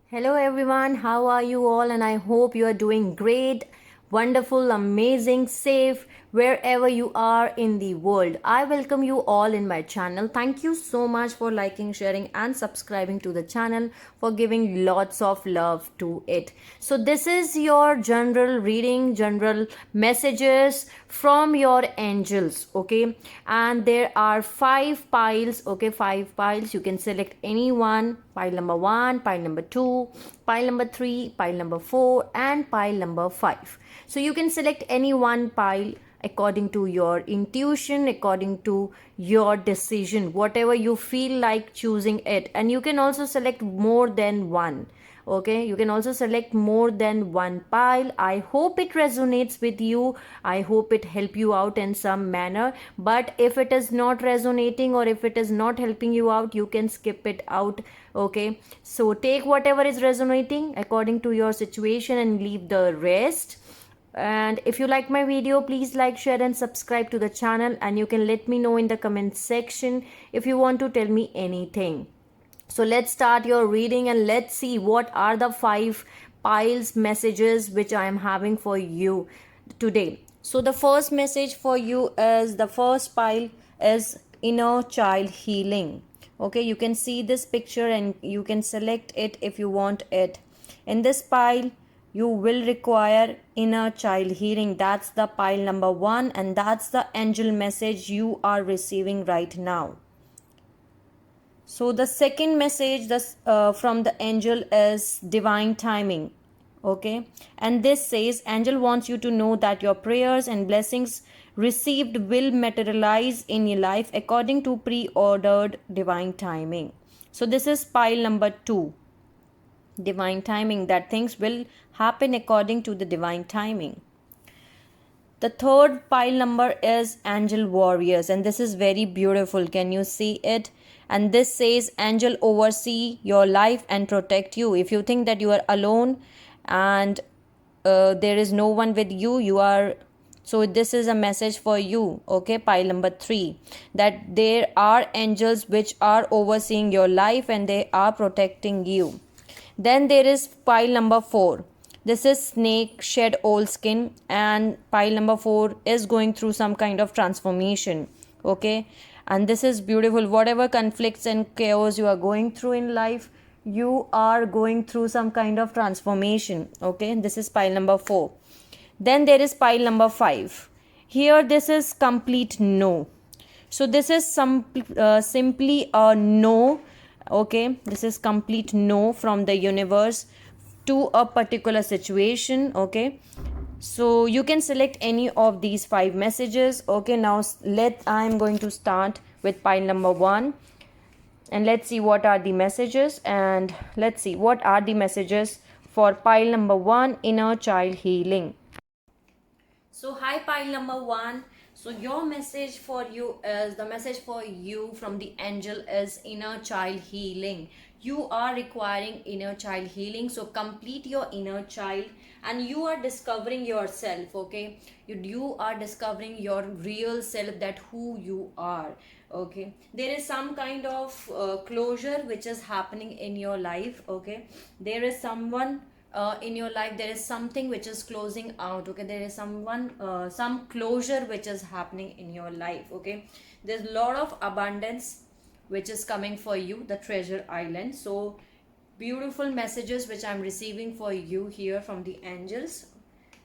Hello everyone, how are you all? And I hope you are doing great, wonderful, amazing, safe wherever you are in the world. I welcome you all in my channel. Thank you so much for liking, sharing, and subscribing to the channel, for giving lots of love to it. So, this is your general reading, general messages from your angels, okay? And there are five piles, okay? Five piles. You can select any one: pile number one, pile number two, pile number three, pile number four, and pile number five. So you can select any one pile according to your intuition, according to your decision, whatever you feel like choosing it. And you can also select more than one. Okay, you can also select more than one pile. I hope it resonates with you. I hope it help you out in some manner. But if it is not resonating, or if it is not helping you out, you can skip it out. Okay, so take whatever is resonating according to your situation and leave the rest. And if you like my video, please like, share, and subscribe to the channel. And you can let me know in the comment section if you want to tell me anything. So let's start your reading and let's see what are the five piles messages which I am having for you today. So the first message for you is, the first pile is inner child healing. Okay, you can see this picture and you can select it if you want it. In this pile, you will require inner child healing. That's the pile number one, and that's the angel message you are receiving right now. So the second message from the angel is divine timing. Okay, and this says angel wants you to know that your prayers and blessings received will materialize in your life according to pre-ordered divine timing. So this is pile number two, divine timing, that things will happen according to the divine timing. The third pile number is angel warriors, and this is very beautiful. Can you see it? And this says angel oversee your life and protect you. If you think that you are alone and there is no one with you, you are, so this is a message for you. Okay, pile number three, that there are angels which are overseeing your life and they are protecting you. Then there is pile number four. This is snake shed old skin, and pile number four is going through some kind of transformation. Okay, and this is beautiful. Whatever conflicts and chaos you are going through in life, you are going through some kind of transformation. Okay, this is pile number four. Then there is pile number five. Here, this is complete no. So this is simply a no. Okay, this is complete no from the universe to a particular situation. Okay, so you can select any of these five messages. Okay, now I'm going to start with pile number one, and let's see what are the messages, and let's see what are the messages for pile number one, inner child healing. So hi pile number one. So your message for you is, the message for you from the angel is inner child healing. You are requiring inner child healing. So complete your inner child and you are discovering yourself. Okay, you are discovering your real self, that who you are. Okay, there is some kind of closure which is happening in your life. Okay, there is someone in your life, there is something which is closing out. Okay, there is some closure which is happening in your life. Okay, there's a lot of abundance which is coming for you, the treasure island. So beautiful messages which I'm receiving for you here from the angels.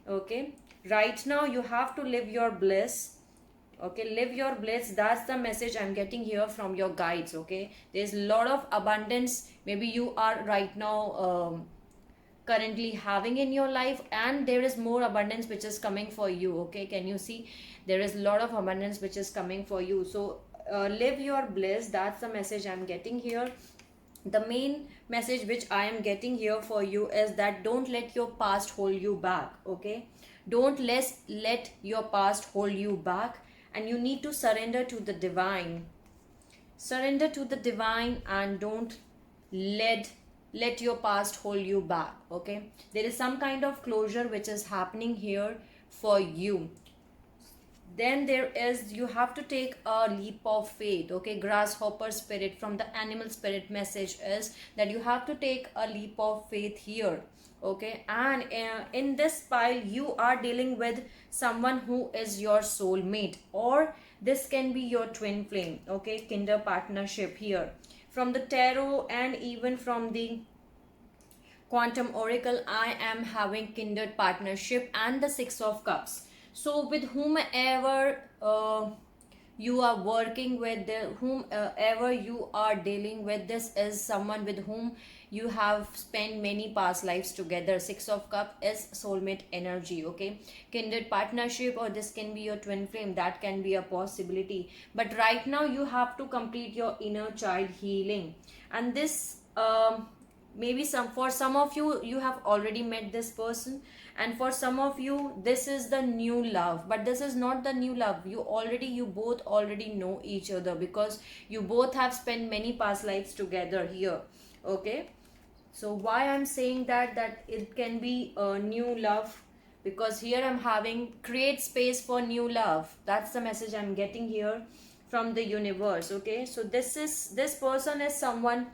Okay, right now you have to live your bliss. Okay, live your bliss, that's the message I'm getting here from your guides. Okay, there's a lot of abundance maybe you are right now currently having in your life, and there is more abundance which is coming for you. Okay, can you see, there is a lot of abundance which is coming for you. So live your bliss, that's the message I'm getting here. The main message which I am getting here for you is that don't let your past hold you back. Okay, don't let your past hold you back, and you need to surrender to the divine. Surrender to the divine and don't let your past hold you back. Okay, there is some kind of closure which is happening here for you. Then there is, you have to take a leap of faith. Okay, grasshopper spirit from the animal spirit message is that you have to take a leap of faith here. Okay, and in this pile you are dealing with someone who is your soulmate, or this can be your twin flame. Okay, kinder partnership here from the tarot, and even from the quantum oracle I am having kindred partnership and the six of cups. So with whomever you are working with, whomever you are dealing with, this is someone with whom you have spent many past lives together. Six of cup is soulmate energy. Okay, kindred partnership, or this can be your twin flame, that can be a possibility. But right now you have to complete your inner child healing, and this maybe for some of you, you have already met this person, and for some of you this is the new love. But this is not the new love. You both already know each other, because you both have spent many past lives together here. Okay, so why I'm saying that it can be a new love, because here I'm having create space for new love. That's the message I'm getting here from the universe. Okay, so this person is someone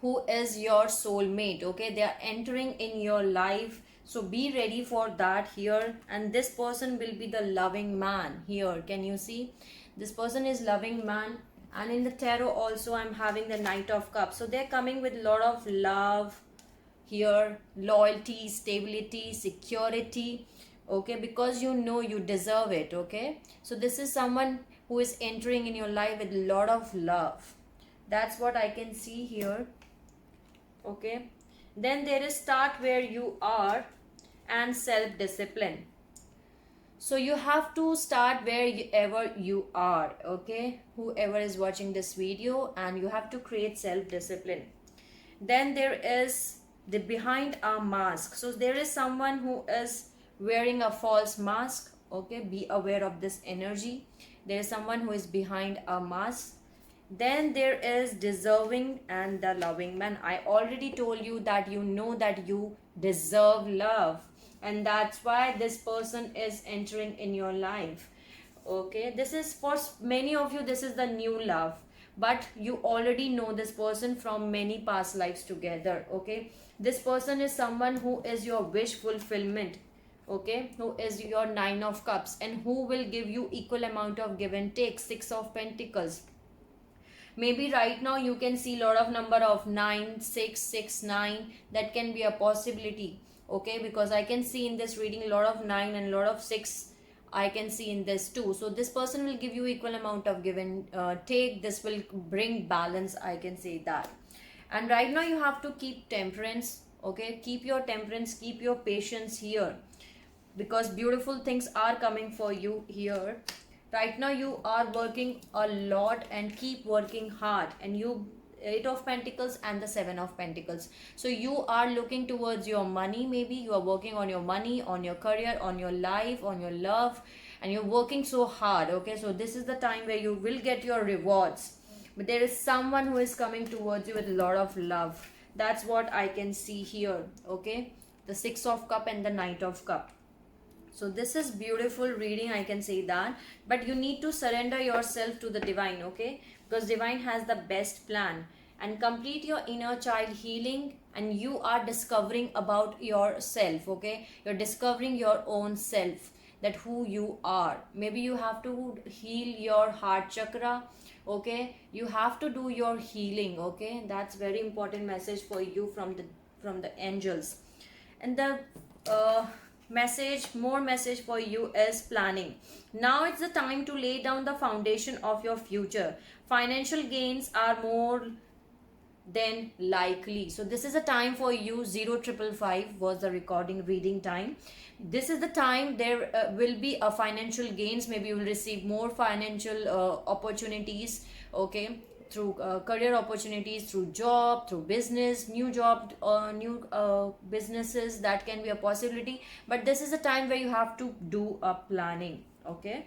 who is your soulmate. Okay, they are entering in your life, so be ready for that here. And this person will be the loving man here. Can you see, this person is loving man. And in the tarot also I'm having the knight of cups, so they're coming with a lot of love here, loyalty, stability, security. Okay, because you know you deserve it. Okay, so this is someone who is entering in your life with a lot of love. That's what I can see here. Okay, then there is start where you are and self discipline. So you have to start wherever you are. Okay, whoever is watching this video, and you have to create self discipline. Then there is the behind a mask. So there is someone who is wearing a false mask. Okay, be aware of this energy. There is someone who is behind a mask. Then there is deserving and the loving man. I already told you that you know that you deserve love, and that's why this person is entering in your life. Okay, this is for many of you, this is the new love, but you already know this person from many past lives together. Okay, this person is someone who is your wish fulfillment. Okay, who is your nine of cups, and who will give you equal amount of give and take. Six of pentacles. Maybe right now you can see lot of number of 9, 6, 6, 9. That can be a possibility. Okay, because I can see in this reading a lot of 9 and a lot of 6 I can see in this too. So this person will give you equal amount of give and take. This will bring balance, I can say that. And right now you have to keep temperance. Okay, keep your temperance, keep your patience here, because beautiful things are coming for you here. Right now you are working a lot, and keep working hard. And you, eight of pentacles and the seven of pentacles, so you are looking towards your money. Maybe you are working on your money, on your career, on your life, on your love, and you're working so hard. Okay, so this is the time where you will get your rewards. But there is someone who is coming towards you with a lot of love. That's what I can see here. Okay, the six of cup and the knight of cup. So this is beautiful reading, I can say that. But you need to surrender yourself to the divine. Okay, because divine has the best plan. And complete your inner child healing, and you are discovering about yourself. Okay, you're discovering your own self, that who you are. Maybe you have to heal your heart chakra. Okay, you have to do your healing. Okay, that's very important message for you from the angels. And the more message for you is planning. Now it's the time to lay down the foundation of your future. Financial gains are more than likely. So this is a time for you. 0555 was the recording reading time. This is the time there will be a financial gains. Maybe you will receive more financial opportunities. Okay, through career opportunities, through job, through business, new job, new businesses. That can be a possibility. But this is a time where you have to do a planning. Okay,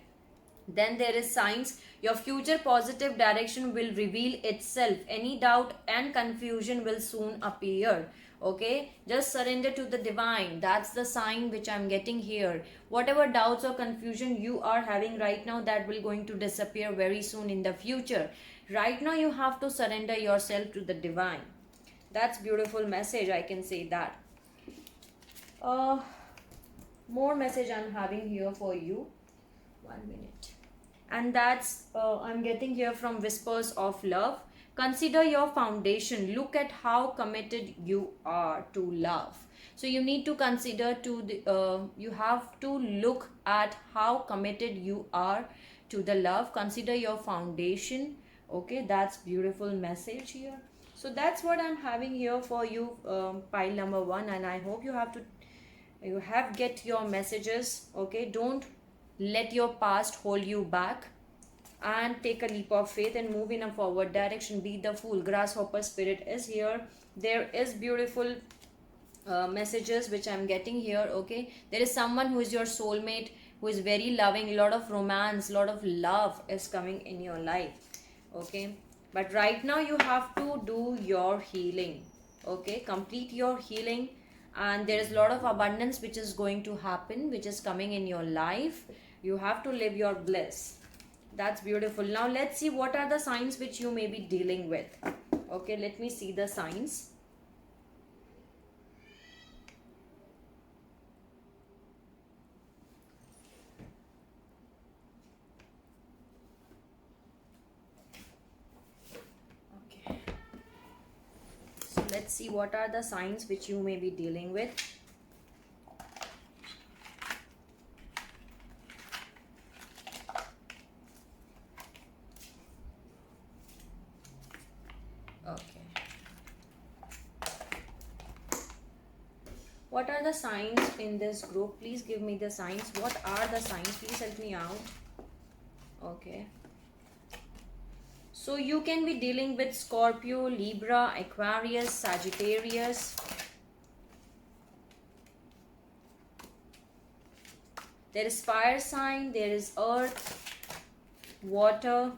Then there is signs. Your future positive direction will reveal itself. Any doubt and confusion will soon appear. Okay, just surrender to the divine. That's the sign which I'm getting here. Whatever doubts or confusion you are having right now, that will going to disappear very soon in the future. Right now you have to surrender yourself to the divine. That's beautiful message, I can say that. uh More message I'm having here for you. 1 minute. And that's I'm getting here from Whispers of Love. Consider your foundation. Look at how committed you are to love. So you need to consider to the you have to look at how committed you are to the love. Consider your foundation. Okay, that's beautiful message here. So that's what I'm having here for you, pile number 1, and I hope you have get your messages. Okay, don't let your past hold you back, and take a leap of faith and move in a forward direction. Be the fool. Grasshopper spirit is here. There is beautiful messages which I'm getting here. Okay, there is someone who is your soulmate, who is very loving. Lot of romance, lot of love is coming in your life. Okay, but right now you have to do your healing. Okay, complete your healing, and there is a lot of abundance which is going to happen, which is coming in your life. You have to live your bliss. That's beautiful. Now let's see what are the signs which you may be dealing with. Okay, let me see the signs. Okay, so let's see what are the signs which you may be dealing with. Okay, what are the signs in this group? Please give me the signs. What are the signs? Please help me out. Okay, so you can be dealing with Scorpio, Libra, Aquarius, Sagittarius. There is fire sign, there is earth, water,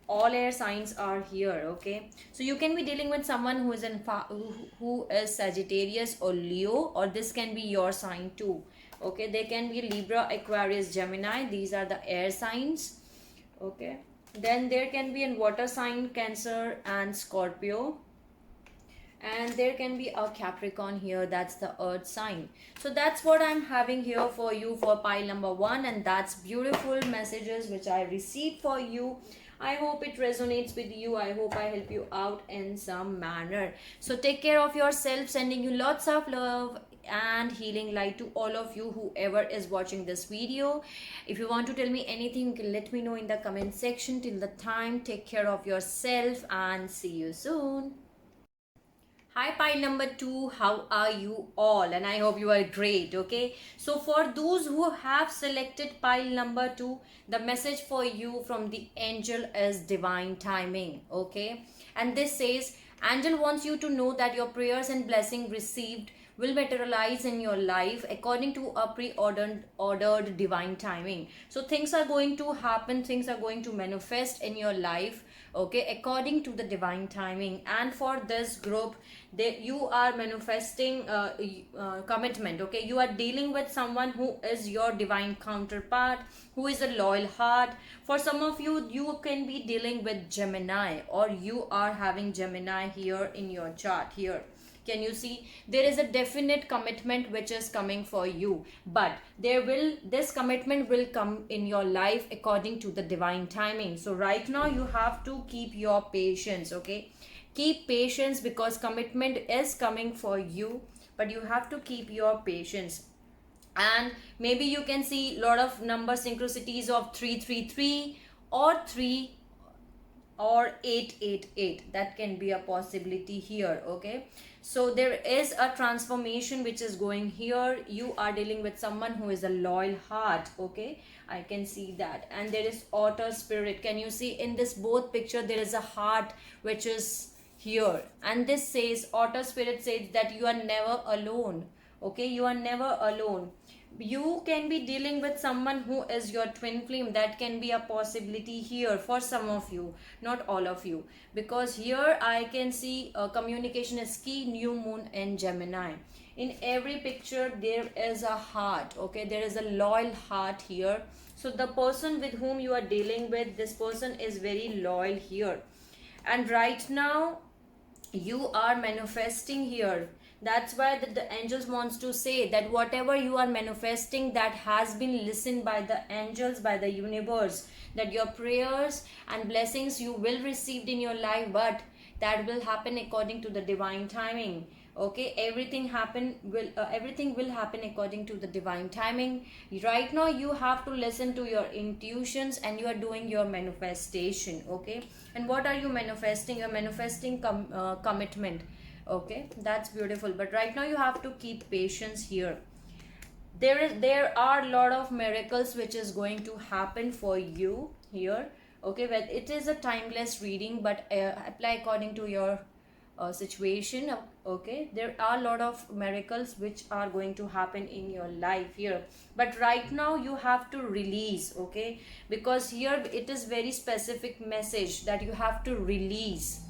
all air signs are here. Okay, so you can be dealing with someone who is who is Sagittarius or Leo, or this can be your sign too. Okay, they can be Libra, Aquarius, Gemini. These are the air signs. Okay, then there can be a water sign, Cancer and Scorpio, and there can be a Capricorn here. That's the earth sign. So that's what I'm having here for you for pile number 1, and that's beautiful messages which I received for you. I hope it resonates with you. I hope I help you out in some manner. So take care of yourself. Sending you lots of love and healing light to all of you, whoever is watching this video. If you want to tell me anything, you can let me know in the comment section. Till the time, take care of yourself and see you soon. Hi pile number 2, how are you all? And I hope you are great. Okay, so for those who have selected pile number 2, the message for you from the angel is divine timing. Okay, and this says angel wants you to know that your prayers and blessing received will materialize in your life according to a ordered divine timing. So things are going to happen, things are going to manifest in your life, okay, according to the divine timing. And for this group, you are manifesting commitment. Okay, you are dealing with someone who is your divine counterpart, who is a loyal heart. For some of you, you can be dealing with Gemini, or you are having Gemini here in your chart here. Can you see? There is a definite commitment which is coming for you, but this commitment will come in your life according to the divine timing. So right now you have to keep your patience. Okay, keep patience, because commitment is coming for you, but you have to keep your patience. And maybe you can see lot of number synchronicities of 333 or 3 or 888. That can be a possibility here. Okay, so there is a transformation which is going here. You are dealing with someone who is a loyal heart. Okay, I can see that. And there is otter spirit. Can you see in this both picture there is a heart which is here, and this says otter spirit says that you are never alone. Okay, you are never alone. You can be dealing with someone who is your twin flame. That can be a possibility here for some of you, not all of you, because here I can see communication is key. New moon in Gemini. In every picture there is a heart, okay, there is a loyal heart here. So the person with whom you are dealing with, this person is very loyal here. And right now you are manifesting here. That's why the angels wants to say that whatever you are manifesting, that has been listened by the angels, by the universe, that your prayers and blessings you will receive in your life, but that will happen according to the divine timing. Okay, everything will happen according to the divine timing. Right now you have to listen to your intuitions, and you are doing your manifestation. Okay, and what are you manifesting? You're manifesting commitment. Okay, that's beautiful, but right now you have to keep patience here. There are a lot of miracles which is going to happen for you here. Okay, well, it is a timeless reading, but apply according to your situation. Okay, there are a lot of miracles which are going to happen in your life here, but right now you have to release. Okay, because here it is very specific message that you have to release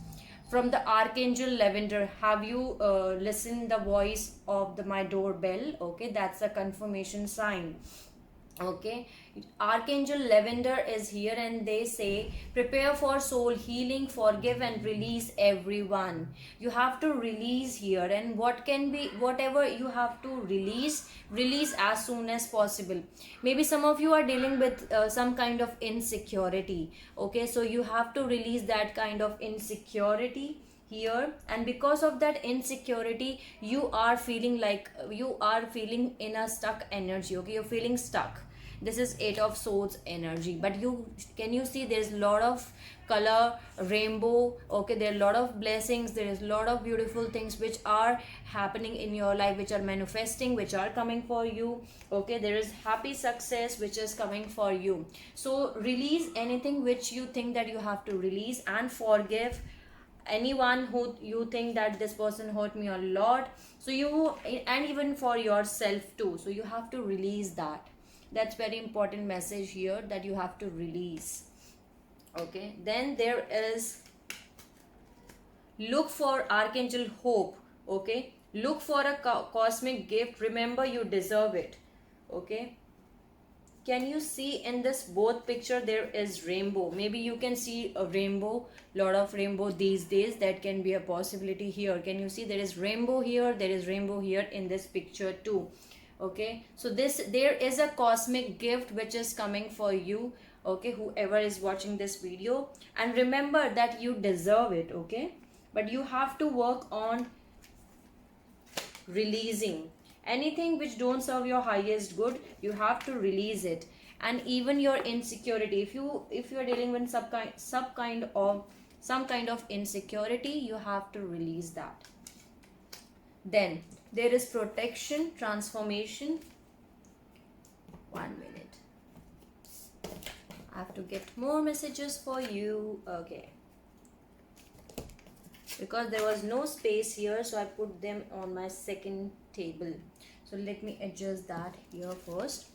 from the Archangel Lavender. Have you listened the voice of the my doorbell? Okay, that's a confirmation sign. Okay, Archangel Lavender is here, and they say prepare for soul healing, forgive and release everyone. You have to release here, and what can be, whatever you have to release as soon as possible. Maybe some of you are dealing with some kind of insecurity. Okay, so you have to release that kind of insecurity here, and because of that insecurity you are feeling like you are feeling in a stuck energy. Okay, you're feeling stuck. This is Eight of Swords energy, but you see there's a lot of color, rainbow. Okay, there are a lot of blessings, there is a lot of beautiful things which are happening in your life, which are manifesting, which are coming for you. Okay, there is happy success which is coming for you. So release anything which you think that you have to release, and forgive anyone who you think that this person hurt me a lot. So you, and even for yourself too, so you have to release that. That's very important message here, that you have to release. Okay, then there is look for Archangel Hope. Okay, look for a cosmic gift. Remember, you deserve it. Okay, can you see in this both picture there is rainbow? Maybe you can see a rainbow, lot of rainbow these days. That can be a possibility here. Can you see there is rainbow here, there is rainbow here in this picture too. Okay, so there is a cosmic gift which is coming for you. Okay, whoever is watching this video, and remember that you deserve it. Okay, but you have to work on releasing anything which don't serve your highest good. You have to release it. And even your insecurity, if you are dealing with some kind of insecurity, you have to release that. Then there is protection, transformation. 1 minute, I have to get more messages for you. Okay, because there was no space here, so I put them on my second table. So let me adjust that here first.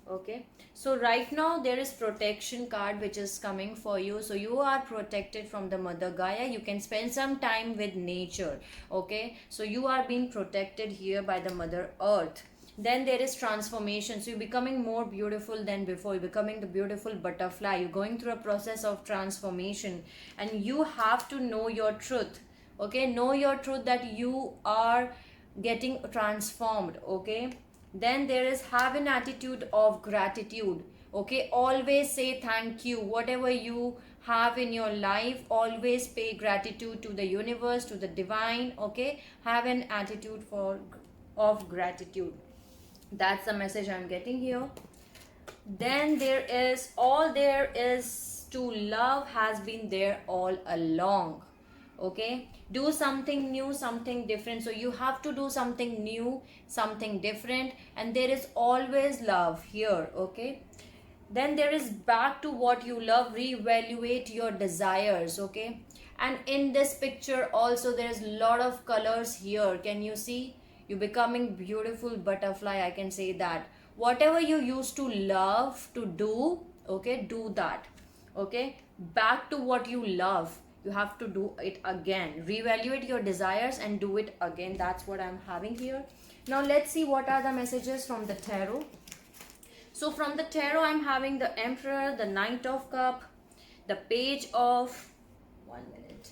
Okay, so right now there is protection card which is coming for you. So you are protected from the Mother Gaia. You can spend some time with nature. Okay, so you are being protected here by the Mother Earth. Then there is transformation. So you're becoming more beautiful than before. You're becoming the beautiful butterfly. You're going through a process of transformation, and you have to know your truth. Okay, know your truth, that you are getting transformed. Okay, then there is have an attitude of gratitude. Okay, always say thank you. Whatever you have in your life, always pay gratitude to the universe, to the divine. Okay, have an attitude of gratitude. That's the message I'm getting here. Then there is to love has been there all along. Okay, do something new, something different. So you have to do something new, something different, and there is always love here. Okay, then there is back to what you love, reevaluate your desires. Okay, and in this picture also there is a lot of colors here. Can you see? You're becoming beautiful butterfly, I can say that. Whatever you used to love to do, okay, do that. Okay, back to what you love. You have to do it again. Reevaluate your desires and do it again. That's what I'm having here. Now let's see what are the messages from the tarot. So from the tarot, I'm having the Emperor, the Knight of Cup, the Page of, 1 minute,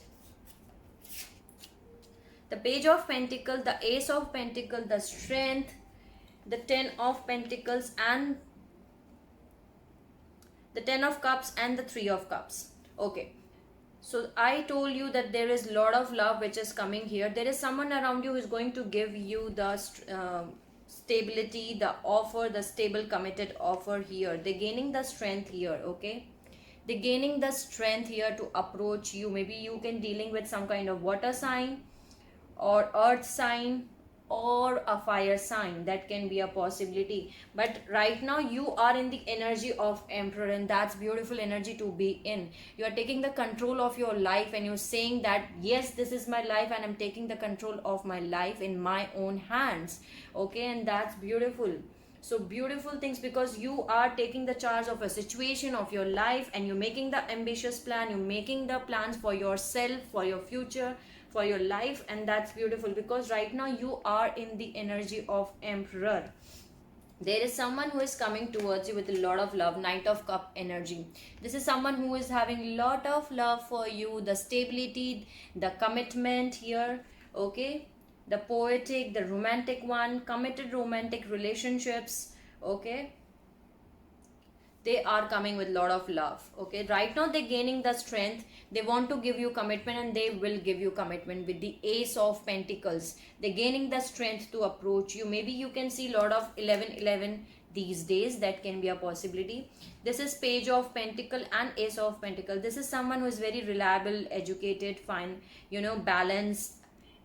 the Page of Pentacles, the Ace of Pentacles, the Strength, the Ten of Pentacles, and the Ten of Cups, and the Three of Cups. Okay, so I told you that there is a lot of love which is coming here. There is someone around you who is going to give you the stability, the offer, the stable committed offer here. They're gaining the strength here. Okay, they're gaining the strength here to approach you. Maybe you can dealing with some kind of water sign or earth sign or a fire sign. That can be a possibility, but right now you are in the energy of Emperor, and that's beautiful energy to be in. You are taking the control of your life, and you're saying that yes, this is my life and I'm taking the control of my life in my own hands. Okay, and that's beautiful. So beautiful things, because you are taking the charge of a situation of your life, and you're making the ambitious plan, you're making the plans for yourself, for your future, for your life, and that's beautiful, because right now you are in the energy of Emperor. There is someone who is coming towards you with a lot of love. Knight of Cup energy. This is someone who is having a lot of love for you, the stability, the commitment here. Okay, the poetic, the romantic one, committed romantic relationships. Okay, they are coming with a lot of love. Okay, right now they're gaining the strength. They want to give you commitment, and they will give you commitment with the Ace of Pentacles. They're gaining the strength to approach you. Maybe you can see a lot of 1111 these days. That can be a possibility. This is Page of Pentacle and Ace of Pentacle. This is someone who is very reliable, educated, fine, balanced.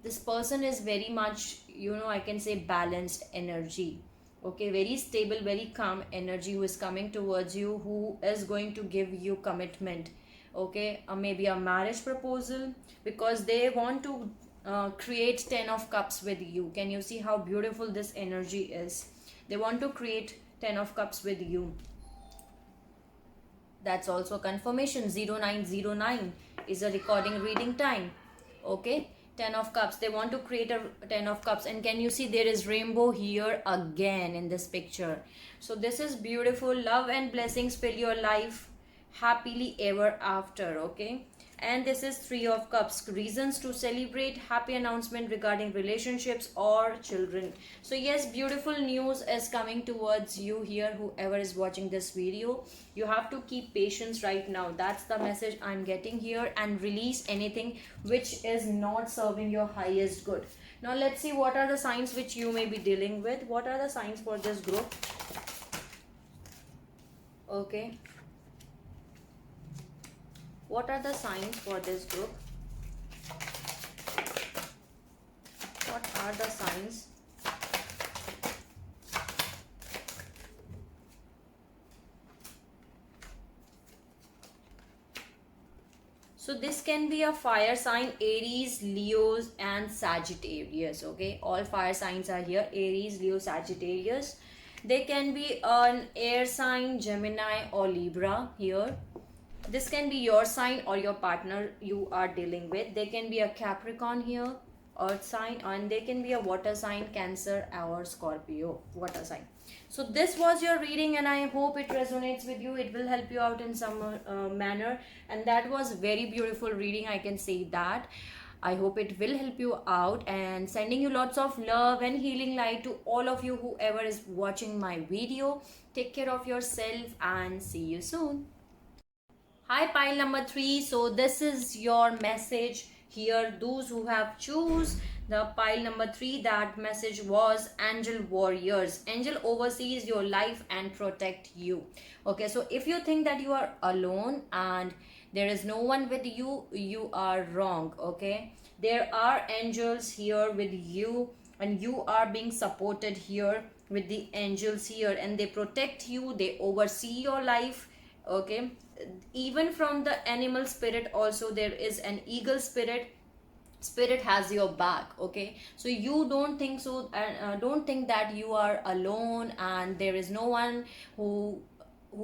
This person is very much, I can say, balanced energy. Okay, very stable, very calm energy, who is coming towards you, who is going to give you commitment. Okay, maybe a marriage proposal, because they want to create 10 of Cups with you. Can you see how beautiful this energy is? They want to create 10 of Cups with you. That's also confirmation. 0909 is a recording reading time. Okay, 10 of Cups. They want to create a 10 of Cups. And can you see there is rainbow here again in this picture? So this is beautiful. Love and blessings fill your life happily ever after. Okay, and this is Three of Cups. Reasons to celebrate, happy announcement regarding relationships or children. So yes, beautiful news is coming towards you here, whoever is watching this video. You have to keep patience right now. That's the message I'm getting here, and release anything which is not serving your highest good. Now let's see what are the signs which you may be dealing with. What are the signs for this group? Okay, what are the signs for this group? What are the signs? So this can be a fire sign, Aries, Leos, and Sagittarius. Okay, all fire signs are here, Aries, Leo, Sagittarius. They can be an air sign, Gemini or Libra here. This can be your sign or your partner you are dealing with. They can be a Capricorn here, earth sign, and they can be a water sign, Cancer or Scorpio, water sign. So this was your reading, and I hope it resonates with you. It will help you out in some manner, and that was very beautiful reading, I can say that. I hope it will help you out, and sending you lots of love and healing light to all of you, whoever is watching my video. Take care of yourself, and see you soon. Hi pile number 3. So this is your message here, those who have choose the pile number 3. That message was angel warriors. Angel oversees your life and protect you. Okay, so if you think that you are alone and there is no one with you, you are wrong. Okay, there are angels here with you, and you are being supported here with the angels here, and they protect you, they oversee your life. Okay, even from the animal spirit also, there is an eagle spirit. spirit has your back. Okay, so you don't think so, don't think that you are alone and there is no one who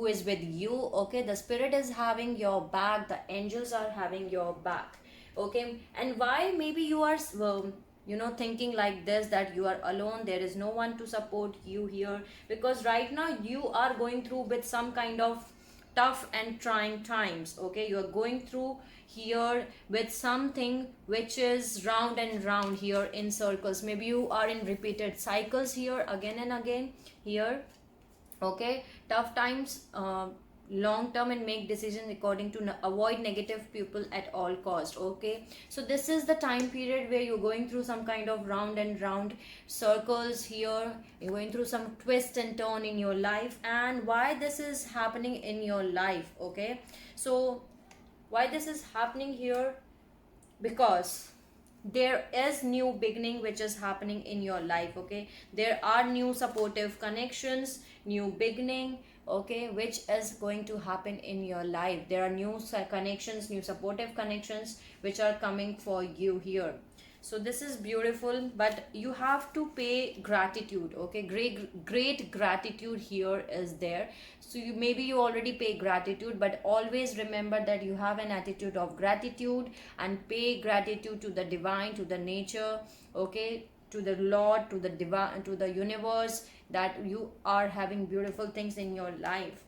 is with you. Okay, the spirit is having your back, the angels are having your back. Okay, and why maybe you are thinking like this, that you are alone, there is no one to support you here, because right now you are going through with some kind of tough and trying times. Okay, you are going through here with something which is round and round here in circles. Maybe you are in repeated cycles here again and again here. Okay, tough times, long term, and make decisions according to avoid negative people at all cost. Okay, so this is the time period where you're going through some kind of round and round circles here. You're going through some twist and turn in your life. And why this is happening in your life? Okay, so why this is happening here? Because there is new beginning which is happening in your life. Okay, there are new supportive connections, new beginning, okay, which is going to happen in your life. There are new connections, new supportive connections which are coming for you here. So this is beautiful, but you have to pay gratitude. Okay, great gratitude here is there. So maybe you already pay gratitude, but always remember that you have an attitude of gratitude, and pay gratitude to the divine, to the nature. Okay, to the Lord, to the divine, to the universe, that you are having beautiful things in your life.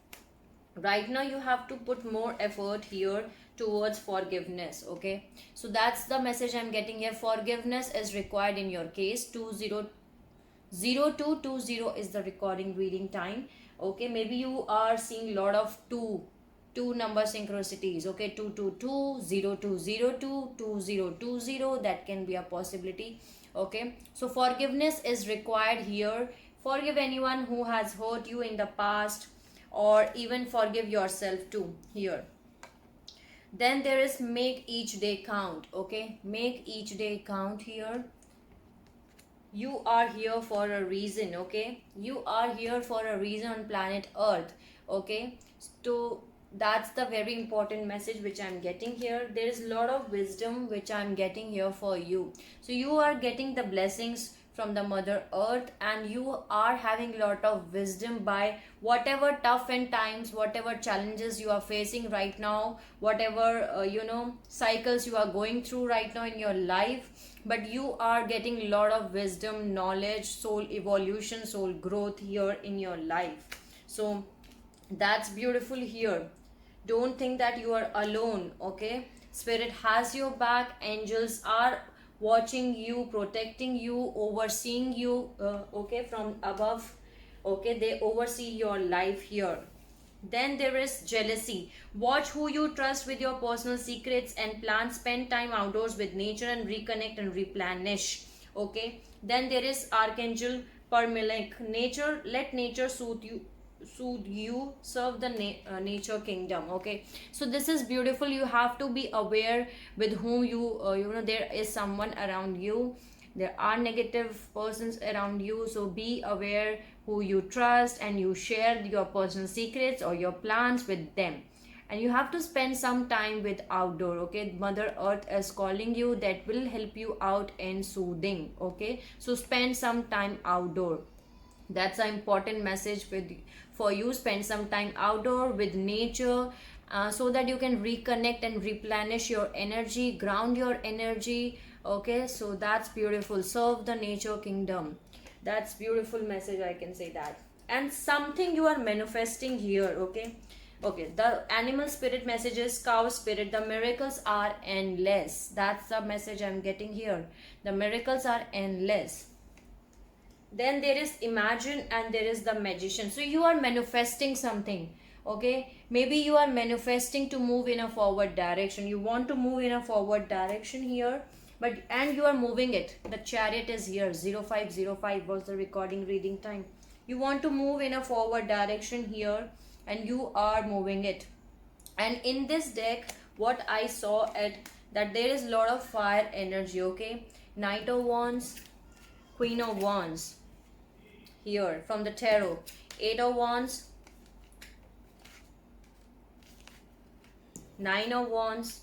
Right now you have to put more effort here towards forgiveness. Okay, so that's the message I'm getting here. Forgiveness is required in your case. 200220 is the recording reading time. Okay, maybe you are seeing lot of two number synchronicities. Okay, 222, 0202, 2020, that can be a possibility. Okay, so forgiveness is required here. Forgive anyone who has hurt you in the past, or even forgive yourself too here. Then there is make each day count. Okay, make each day count here. You are here for a reason. Okay, you are here for a reason on planet Earth. Okay, so that's the very important message which I'm getting here. There is a lot of wisdom which I'm getting here for you. So you are getting the blessings from the Mother Earth, and you are having a lot of wisdom by whatever tough and times, whatever challenges you are facing right now, whatever cycles you are going through right now in your life. But you are getting a lot of wisdom, knowledge, soul evolution, soul growth here in your life. So that's beautiful here. Don't think that you are alone. Okay, spirit has your back, angels are watching you, protecting you, overseeing you, okay, from above. Okay, they oversee your life here. Then there is jealousy. Watch who you trust with your personal secrets and plans. Spend time outdoors with nature and reconnect and replenish. Okay, then there is archangel Parmelek. Nature, let nature soothe you, serve the nature kingdom. Okay, so this is beautiful. You have to be aware with whom there is someone around you, there are negative persons around you. So be aware who you trust, and you share your personal secrets or your plans with them. And you have to spend some time with outdoor. Okay, Mother Earth is calling you, that will help you out in soothing. Okay, so spend some time outdoor. That's an important message for you. Spend some time outdoor with nature, so that you can reconnect and replenish your energy, ground your energy. Okay, so that's beautiful. Serve the nature kingdom. That's beautiful message, I can say that. And something you are manifesting here. Okay, the animal spirit messages, cow spirit, the miracles are endless. That's the message I'm getting here. The miracles are endless. Then there is imagine, and there is the magician. So you are manifesting something. Okay, maybe you are manifesting to move in a forward direction. You want to move in a forward direction here, and you are moving it. The chariot is here. 0505 was the recording reading time. You want to move in a forward direction here, and you are moving it. And in this deck, what I saw that there is a lot of fire energy. Okay, Knight of Wands, Queen of Wands here from the tarot, 8 of Wands, 9 of Wands,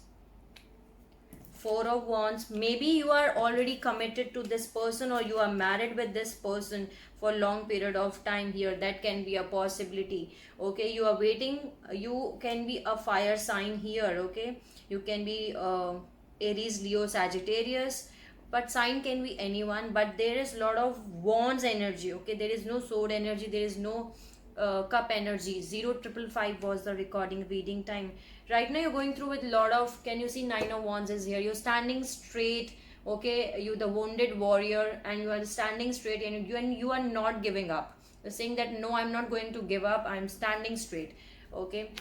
Four of Wands. Maybe you are already committed to this person, or you are married with this person for long period of time here. That can be a possibility. Okay, you are waiting. You can be a fire sign here. Okay, you can be Aries, Leo, Sagittarius, but sign can be anyone. But there is a lot of wands energy. Okay, there is no sword energy, there is no cup energy. 0555 was the recording reading time. Right now you're going through with a lot of, can you see, 9 of Wands is here. You're standing straight. Okay, you the wounded warrior, and you are standing straight, and you are not giving up. You're saying that no, I'm not going to give up, I'm standing straight. Okay,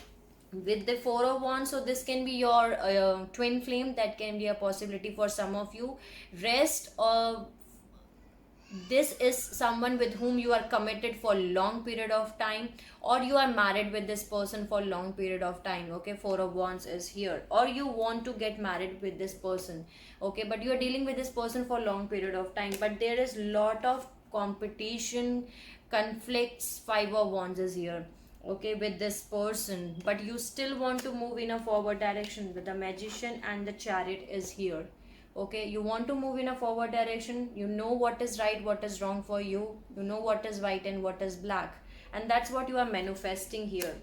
with the Four of Wands, so this can be your twin flame. That can be a possibility for some of you. Rest, this is someone with whom you are committed for long period of time, or you are married with this person for long period of time. Okay, Four of Wands is here, or you want to get married with this person. Okay, but you are dealing with this person for long period of time, but there is lot of competition, conflicts. Five of Wands is here. Okay, with this person, but you still want to move in a forward direction. With the Magician and the Chariot is here. Okay, you want to move in a forward direction. You know what is right, what is wrong for you. You know what is white and what is black, and that's what you are manifesting here.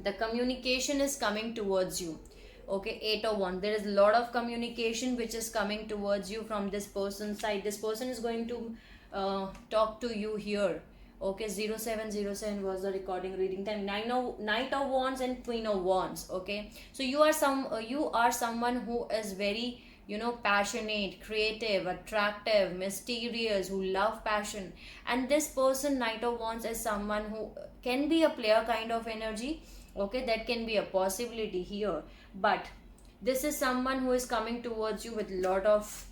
The communication is coming towards you. Okay, 8 of 1, there is a lot of communication which is coming towards you from this person's side. This person is going to talk to you here. Okay, 0707 was the recording reading time. Knight of Wands and Queen of Wands. Okay, so you are someone who is very, passionate, creative, attractive, mysterious, who love passion. And this person, Knight of Wands, is someone who can be a player kind of energy. Okay, that can be a possibility here, but this is someone who is coming towards you with lot of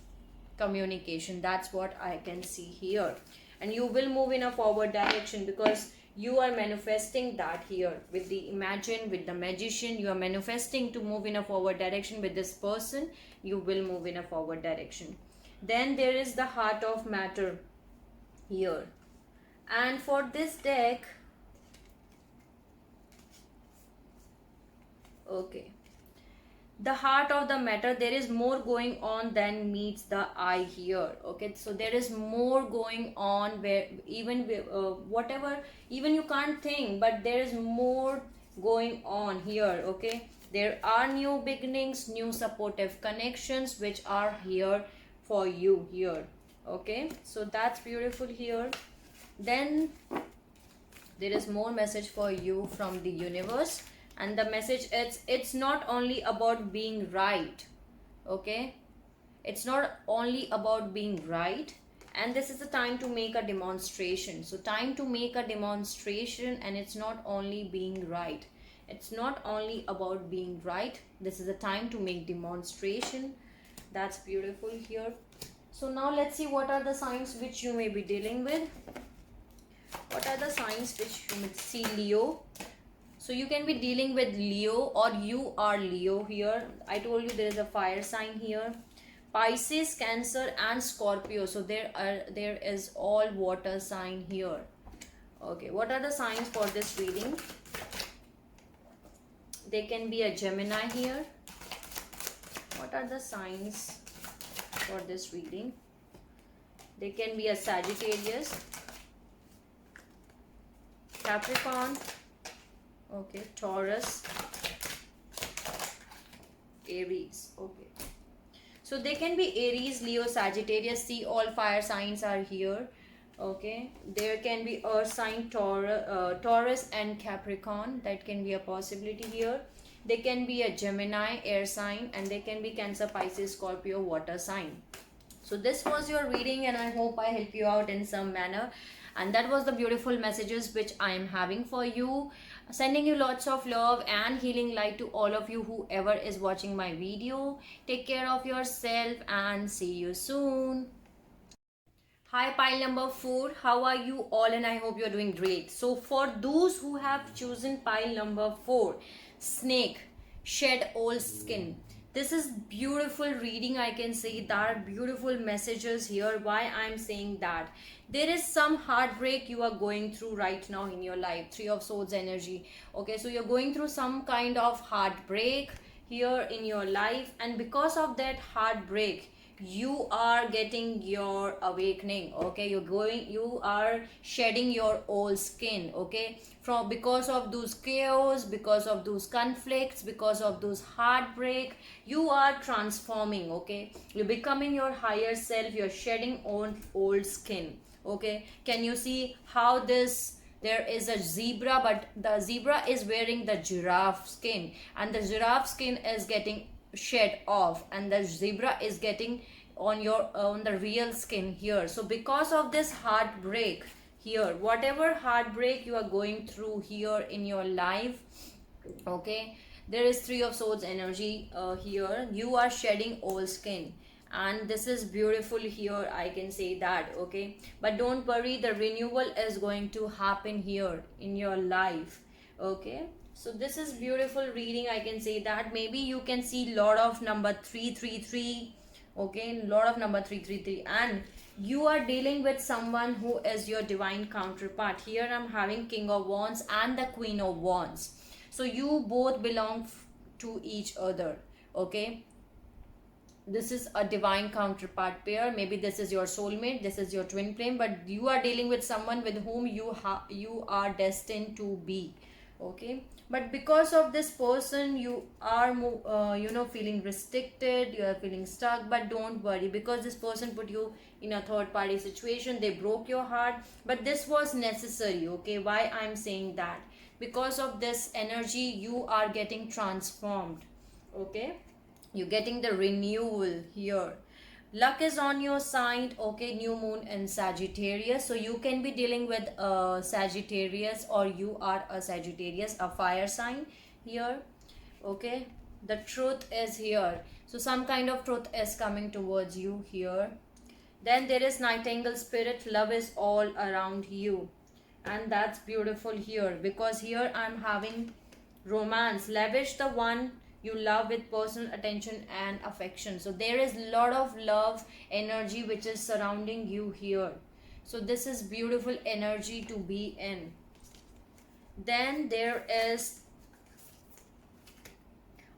communication. That's what I can see here, and you will move in a forward direction because you are manifesting that here with the Imagine, with the Magician. You are manifesting to move in a forward direction with this person. You will move in a forward direction. Then there is the Heart of Matter here, and for this deck, okay, the heart of the matter, there is more going on than meets the eye here. Okay, so there is more going on, where even whatever, even you can't think, but there is more going on here. Okay, there are new beginnings, new supportive connections which are here for you here. Okay, so that's beautiful here. Then there is more message for you from the universe, and the message is, it's not only about being right. Okay, it's not only about being right, and this is the time to make a demonstration. So time to make a demonstration, and it's not only being right, it's not only about being right. This is the time to make demonstration. That's beautiful here. So now let's see what are the signs which you may be dealing with. What are the signs which you may see? Leo. So you can be dealing with Leo, or you are Leo here. I told you there is a fire sign here. Pisces, Cancer and Scorpio. So there is all water sign here. Okay, what are the signs for this reading? There can be a Gemini here. What are the signs for this reading? There can be a Sagittarius, Capricorn, okay, Taurus, Aries. Okay, so they can be Aries, Leo, Sagittarius. See, all fire signs are here. Okay, there can be earth sign, Taurus and Capricorn. That can be a possibility here. They can be a Gemini, air sign, and they can be Cancer, Pisces, Scorpio, water sign. So this was your reading, and I hope I help you out in some manner. And that was the beautiful messages which I am having for you. Sending you lots of love and healing light to all of you, whoever is watching my video. Take care of yourself and see you soon. Hi pile number 4, how are you all? And I hope you're doing great. So for those who have chosen pile number 4, snake, shed old skin, this is beautiful reading. I can say there are beautiful messages here. Why I'm saying that? There is some heartbreak you are going through right now in your life. 3 of Swords energy. Okay, so you're going through some kind of heartbreak here in your life, and because of that heartbreak you are getting your awakening. Okay, you are shedding your old skin. Okay, from because of those chaos, because of those conflicts, because of those heartbreak, you are transforming. Okay, you're becoming your higher self, you're shedding old skin. Okay, can you see how this, there is a zebra, but the zebra is wearing the giraffe skin, and the giraffe skin is getting shed off, and the zebra is getting on the real skin here. So because of this heartbreak here, whatever heartbreak you are going through here in your life, okay, there is three of swords energy here. You are shedding old skin, and this is beautiful here, I can say that. Okay, but don't worry, the renewal is going to happen here in your life. Okay, so this is beautiful reading, I can say that. Maybe you can see lot of number 333. Okay, lot of number 333, and you are dealing with someone who is your divine counterpart. Here I'm having King of Wands and the Queen of Wands. So you both belong to each other. Okay, this is a divine counterpart pair. Maybe this is your soulmate, this is your twin flame, but you are dealing with someone with whom you are destined to be. Okay, but because of this person you are feeling restricted, you are feeling stuck. But don't worry, because this person put you in a third party situation, they broke your heart, but this was necessary. Okay, why I'm saying that? Because of this energy you are getting transformed. Okay, you're getting the renewal here. Luck is on your side. Okay, new moon in Sagittarius, so you can be dealing with Sagittarius, or you are a Sagittarius, a fire sign here. Okay, the truth is here, so some kind of truth is coming towards you here. Then there is Nightingale spirit, love is all around you, and that's beautiful here, because here I'm having romance, lavish the one you love with personal attention and affection. So there is a lot of love energy which is surrounding you here. So this is beautiful energy to be in. Then there is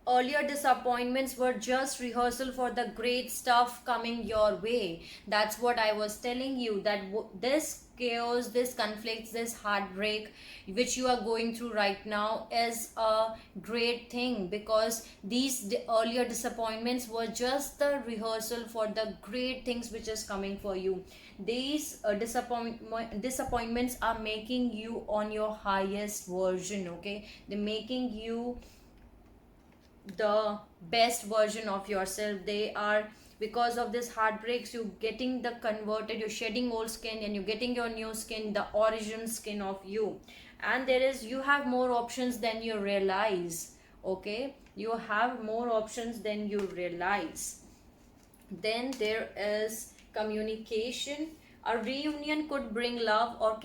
earlier disappointments were just rehearsal for the great stuff coming your way. That's what I was telling you, that this chaos, this conflicts, this heartbreak which you are going through right now is a great thing, because these earlier disappointments were just the rehearsal for the great things which is coming for you. These disappointments are making you on your highest version. Okay, they're making you the best version of yourself. They are, because of this heartbreaks, you getting the converted, you're shedding old skin and you're getting your new skin, the origin skin of you. And there is, you have more options than you realize. Okay, you have more options than you realize. Then there is communication. A reunion could bring love or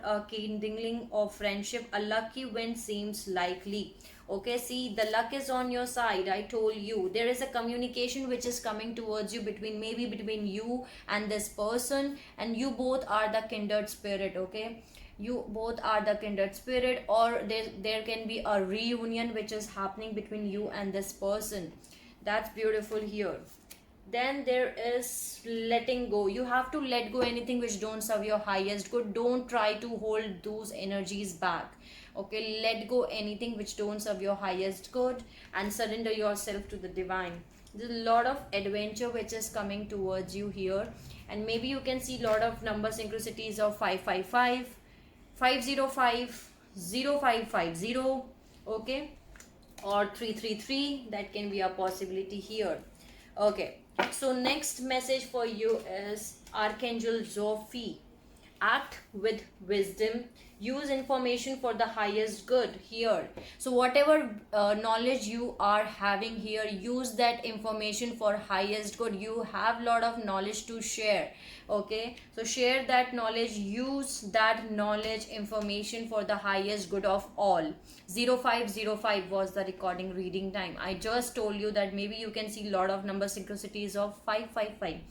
a kindling of friendship. A lucky win seems likely. Okay, see, the luck is on your side. I told you there is a communication which is coming towards you, maybe between you and this person, and you both are the kindred spirit. Okay, you both are the kindred spirit, or there can be a reunion which is happening between you and this person. That's beautiful here. Then there is letting go. You have to let go anything which don't serve your highest good. Don't try to hold those energies back. Okay, let go anything which don't serve your highest good, and surrender yourself to the divine. There's a lot of adventure which is coming towards you here, and maybe you can see a lot of number synchronicities of 555, 505, 0550. Okay, or 333. That can be a possibility here. Okay, so next message for you is Archangel Zophi. Act with wisdom, use information for the highest good here. So whatever knowledge you are having here, use that information for highest good. You have lot of knowledge to share. Okay, so share that knowledge, use that knowledge, information for the highest good of all. 0505 was the recording reading time. I just told you that maybe you can see lot of number synchronicities of 555.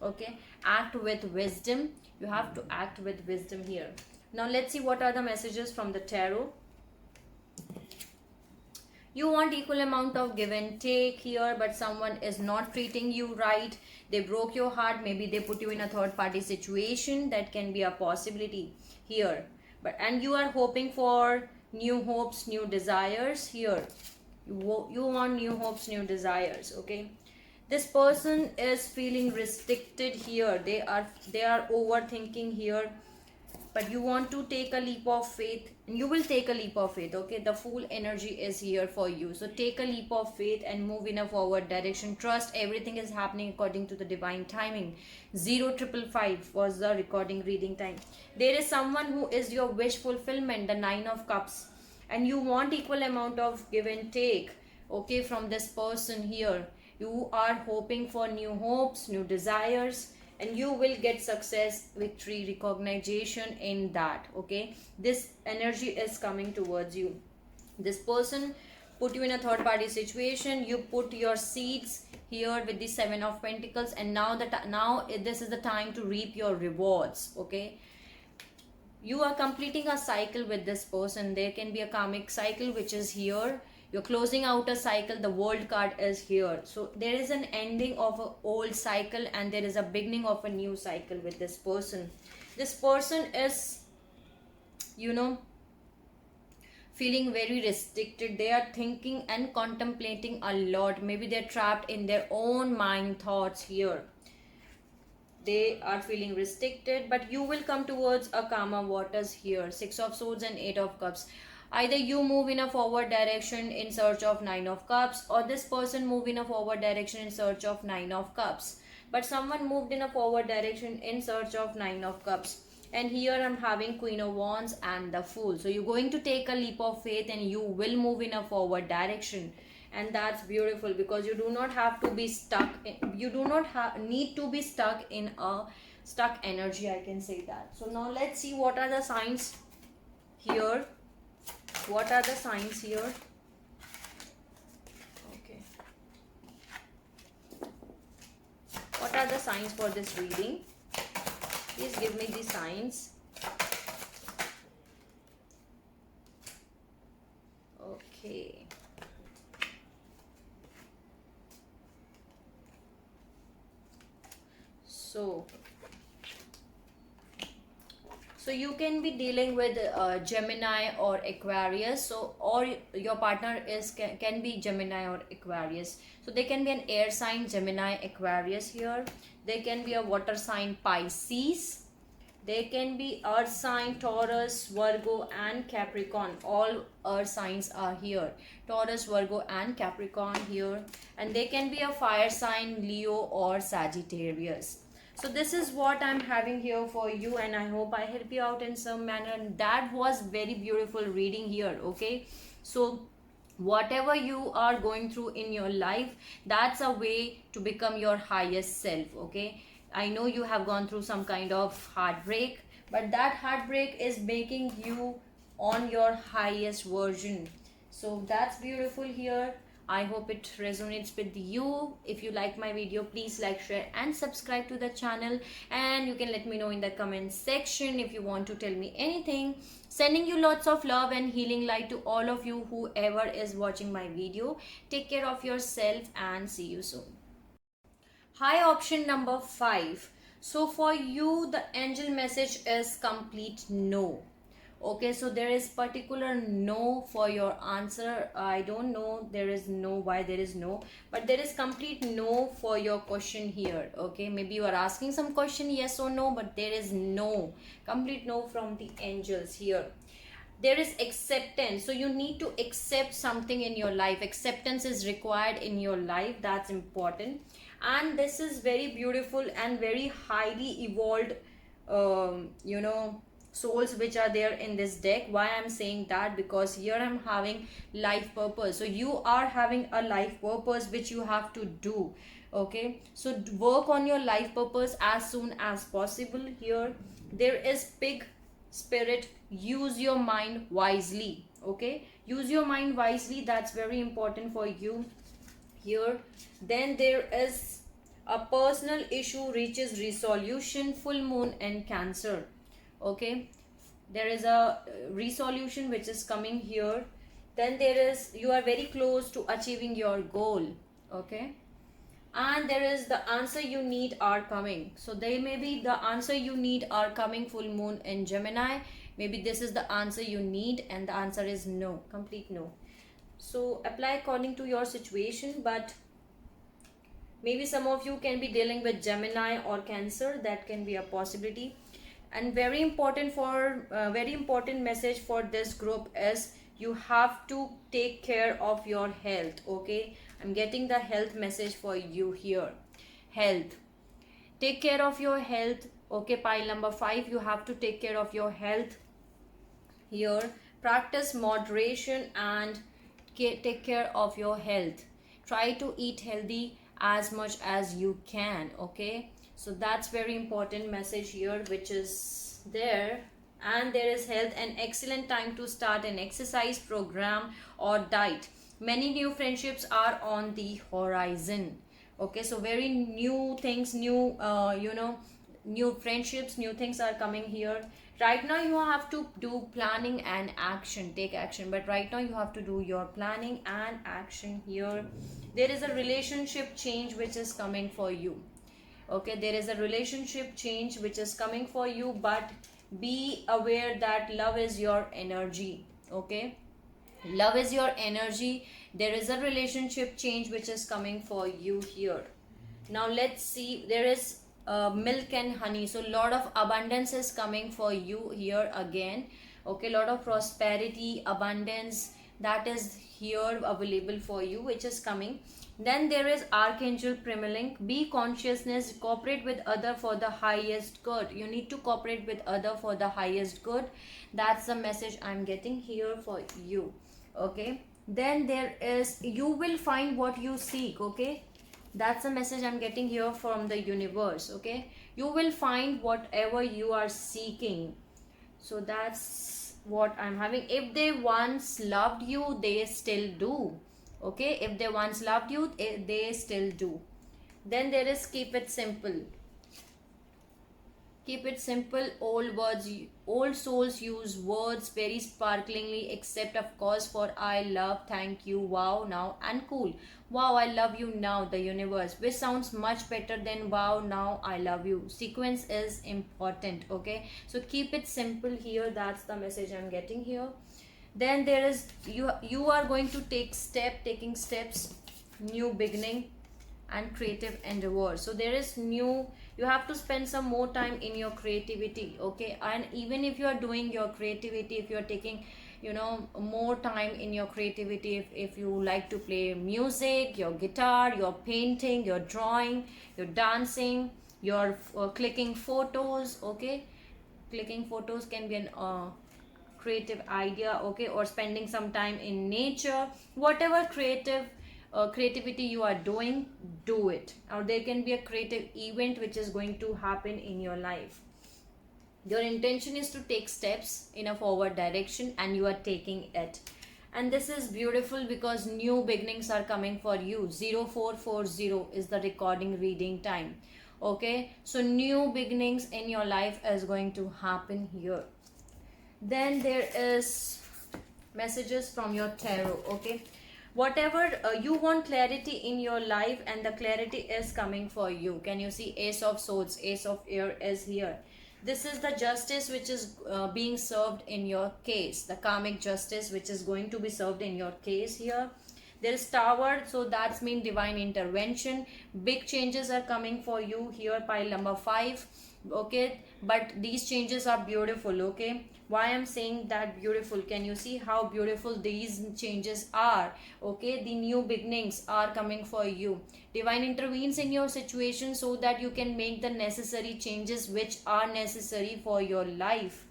Okay, act with wisdom. You have to act with wisdom here. Now let's see what are the messages from the tarot. You want equal amount of give and take here, but someone is not treating you right. They broke your heart. Maybe they put you in a third party situation. That can be a possibility here. But and you are hoping for new hopes, new desires here. You want new hopes, new desires. Okay, this person is feeling restricted here. They are overthinking here, but you want to take a leap of faith, and you will take a leap of faith. Okay, the Fool energy is here for you, so take a leap of faith and move in a forward direction. Trust everything is happening according to the divine timing. 0555 was the recording reading time. There is someone who is your wish fulfillment, the 9 of cups, and you want equal amount of give and take, okay, from this person here. You are hoping for new hopes, new desires, and you will get success, victory, recognition in that. Okay, this energy is coming towards you. This person put you in a third party situation. You put your seeds here with the 7 of Pentacles, and now this is the time to reap your rewards. Okay, you are completing a cycle with this person. There can be a karmic cycle which is here. You're closing out a cycle. The World card is here, so there is an ending of an old cycle and there is a beginning of a new cycle with this person. This person is, you know, feeling very restricted. They are thinking and contemplating a lot. Maybe they're trapped in their own mind thoughts here. They are feeling restricted, but you will come towards a calmer waters here. 6 of Swords and 8 of Cups. Either you move in a forward direction in search of 9 of Cups, or this person move in a forward direction in search of 9 of Cups. But someone moved in a forward direction in search of 9 of Cups. And here I'm having Queen of Wands and the Fool. So you're going to take a leap of faith and you will move in a forward direction. And that's beautiful, because you do not have to be stuck you do not need to be stuck in a stuck energy, I can say that. So now let's see what are the signs here. What are the signs here? Okay, what are the signs for this reading? Please give me the signs. Okay, so you can be dealing with Gemini or Aquarius. So, or your partner is can be Gemini or Aquarius. So they can be an air sign, Gemini, Aquarius here. They can be a water sign, Pisces. They can be earth sign, Taurus, Virgo and Capricorn. All earth signs are here. Taurus, Virgo and Capricorn here. And they can be a fire sign, Leo or Sagittarius. So this is what I'm having here for you, and I hope I help you out in some manner. And that was very beautiful reading here. Okay, so whatever you are going through in your life, that's a way to become your highest self. Okay, I know you have gone through some kind of heartbreak, but that heartbreak is making you on your highest version. So that's beautiful here. I hope it resonates with you. If you like my video, please like, share and subscribe to the channel. And you can let me know in the comment section if you want to tell me anything. Sending you lots of love and healing light to all of you, whoever is watching my video. Take care of yourself and see you soon. Hi, option number 5. So for you, the angel message is complete no. Okay, so there is particular no for your answer. I don't know, there is no, why there is no, but there is complete no for your question here. Okay, maybe you are asking some question, yes or no, but there is no, complete no from the angels here. There is acceptance, so you need to accept something in your life. Acceptance is required in your life, that's important. And this is very beautiful and very highly evolved souls which are there in this deck. Why I'm saying that? Because here I'm having life purpose. So you are having a life purpose which you have to do. Okay, so work on your life purpose as soon as possible here. There is Pig spirit. Use your mind wisely. Okay, use your mind wisely, that's very important for you here. Then there is a personal issue reaches resolution, full moon and Cancer. Okay, there is a resolution which is coming here. Then there is, you are very close to achieving your goal. Okay, and there is the answer you need are coming. So they may be the answer you need are coming. Full moon in Gemini, maybe this is the answer you need, and the answer is no, complete no. So apply according to your situation, but maybe some of you can be dealing with Gemini or Cancer. That can be a possibility. And very important for very important message for this group is you have to take care of your health. Okay, I'm getting the health message for you here. Health, take care of your health. Okay, pile number 5, you have to take care of your health here. Practice moderation and take care of your health. Try to eat healthy as much as you can. Okay, so that's very important message here which is there. And there is health, an excellent time to start an exercise program or diet. Many new friendships are on the horizon. Okay, so very new things, new new friendships, new things are coming here. Right now you have to do planning and action, take action, but right now you have to do your planning and action here. There is a relationship change which is coming for you. Okay, there is a relationship change which is coming for you, but be aware that love is your energy. Okay, love is your energy. There is a relationship change which is coming for you here. Now let's see, there is milk and honey, so lot of abundance is coming for you here again. Okay, lot of prosperity, abundance, that is here available for you, which is coming. Then there is Archangel Primalink. Be consciousness, cooperate with other for the highest good. You need to cooperate with other for the highest good. That's the message I'm getting here for you. Okay, then there is, you will find what you seek. Okay, that's the message I'm getting here from the universe. Okay, you will find whatever you are seeking. So that's what I'm having. If they once loved you, they still do. Okay, if they once loved you, they still do. Then there is keep it simple. Keep it simple. Old souls use words very sparklingly, except of course for I love, thank you, wow, now, and cool. Wow, I love you now, the universe, which sounds much better than wow, now, I love you. Sequence is important. Okay, so keep it simple here. That's the message I'm getting here. Then there is, you are going to taking steps, new beginning and creative endeavor. So there is new, you have to spend some more time in your creativity. Okay, and even if you are doing your creativity, if you are taking more time in your creativity, if you like to play music, your guitar, your painting, your drawing, your dancing, your clicking photos. Okay, clicking photos can be an creative idea. Okay, or spending some time in nature, whatever creativity you are doing, do it. Or there can be a creative event which is going to happen in your life. Your intention is to take steps in a forward direction and you are taking it. And this is beautiful because new beginnings are coming for you. 0440 is the recording reading time. Okay, so new beginnings in your life is going to happen here. Then there is messages from your tarot. Okay, whatever you want clarity in your life, and the clarity is coming for you. Can you see Ace of Swords, Ace of Air is here. This is the justice which is being served in your case, the karmic justice which is going to be served in your case here. There is Tower, so that's mean divine intervention. Big changes are coming for you here, pile number 5. Okay, but these changes are beautiful. Okay, why I'm saying that beautiful, can you see how beautiful these changes are? Okay, the new beginnings are coming for you. Divine intervenes in your situation so that you can make the necessary changes which are necessary for your life.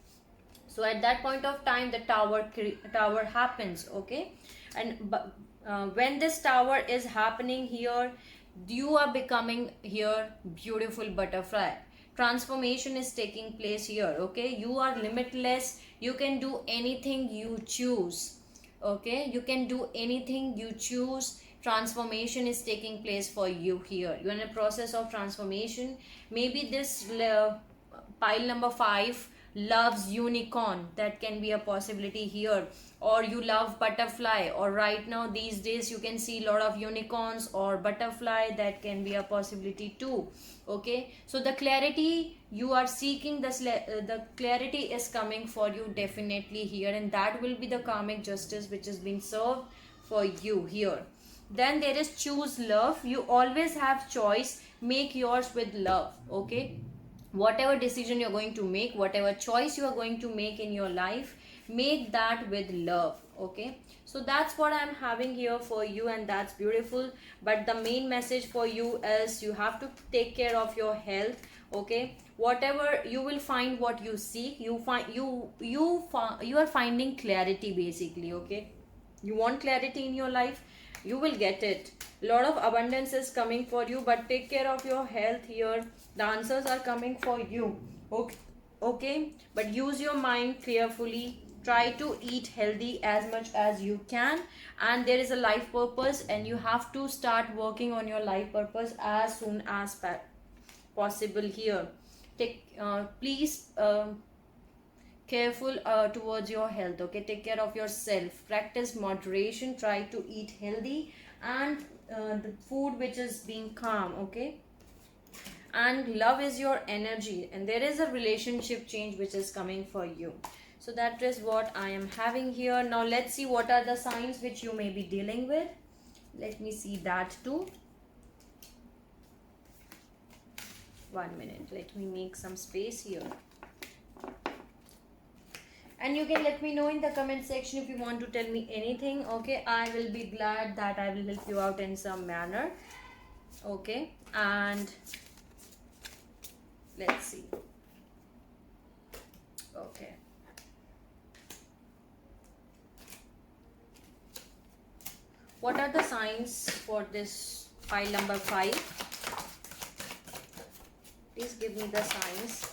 So at that point of time the tower happens. Okay, and when this tower is happening here, you are becoming here beautiful butterfly. Transformation is taking place here. Okay, you are limitless, you can do anything you choose. Okay, you can do anything you choose. Transformation is taking place for you here. You're in a process of transformation. Maybe this pile number 5 loves unicorn, that can be a possibility here. Or you love butterfly, or right now these days you can see a lot of unicorns or butterfly, that can be a possibility too. Okay, so the clarity you are seeking, the clarity is coming for you definitely here, and that will be the karmic justice which is being served for you here. Then there is choose love. You always have choice, make yours with love. Okay, whatever decision you're going to make, whatever choice you are going to make in your life, make that with love. Okay, so that's what I'm having here for you, and that's beautiful. But the main message for you is you have to take care of your health. Okay, whatever you will find what you seek, you are finding clarity basically. Okay, you want clarity in your life, you will get it. Lot of abundance is coming for you, but take care of your health here. The answers are coming for you. Okay, okay, but use your mind carefully. Try to eat healthy as much as you can, and there is a life purpose, and you have to start working on your life purpose as soon as possible here. Please careful towards your health. Okay, take care of yourself, practice moderation, try to eat healthy, and the food which is being calm. Okay, and love is your energy, and there is a relationship change which is coming for you. So that is what I am having here. Now let's see what are the signs which you may be dealing with. Let me see that too. 1 minute, let me make some space here. And you can let me know in the comment section if you want to tell me anything. Okay, I will be glad that I will help you out in some manner. Okay, and let's see. Okay, what are the signs for this pile number 5? Please give me the signs.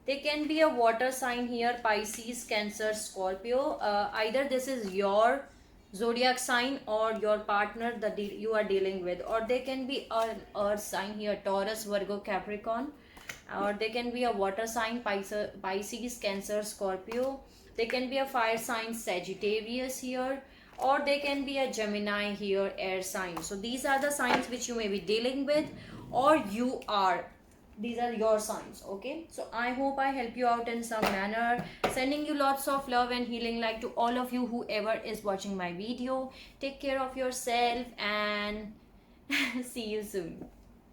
They can be a water sign here, Pisces, Cancer, Scorpio. Either this is your zodiac sign or your partner that you are dealing with, or they can be an earth sign here, Taurus, Virgo, Capricorn, or they can be a water sign, Pisces, Cancer, Scorpio. They can be a fire sign, Sagittarius here, or they can be a Gemini here, air sign. So these are the signs which you may be dealing with, or you are. These are your signs. Okay, so I hope I help you out in some manner. Sending you lots of love and healing light to all of you, whoever is watching my video. Take care of yourself, and see you soon.